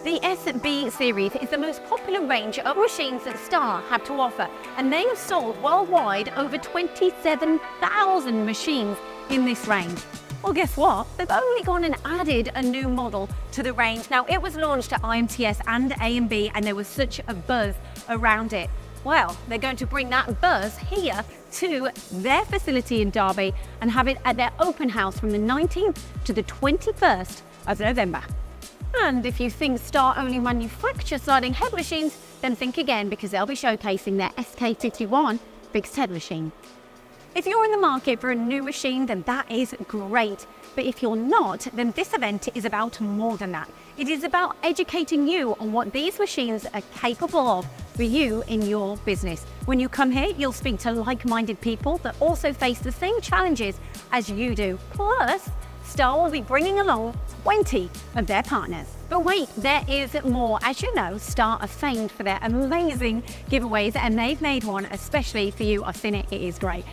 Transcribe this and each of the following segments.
The SB series is the most popular range of machines that Star have to offer, and they have sold worldwide over 27,000 machines in this range. Well, guess what? They've only gone and added a new model to the range. Now, it was launched at IMTS and A&B, and there was such a buzz around it. Well, they're going to bring that buzz here to their facility in Derby and have it at their open house from the 19th to the 21st of November. And if you think Star only manufacture sliding head machines, then think again, because they'll be showcasing their SK51 fixed head machine. If you're in the market for a new machine, then that is great. But if you're not, then this event is about more than that. It is about educating you on what these machines are capable of for you in your business. When you come here, you'll speak to like-minded people that also face the same challenges as you do. Plus, Star will be bringing along 20 of their partners. But wait, there is more. As you know, Star are famed for their amazing giveaways, and they've made one especially for you. I've seen it, it is great.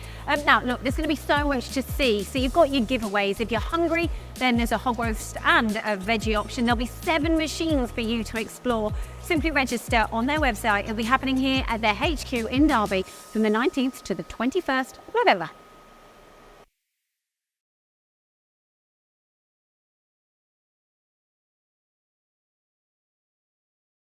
Now, look, there's going to be so much to see. So you've got your giveaways. If you're hungry, then there's a hog roast and a veggie option. There'll be 7 machines for you to explore. Simply register on their website. It'll be happening here at their HQ in Derby from the 19th to the 21st of November.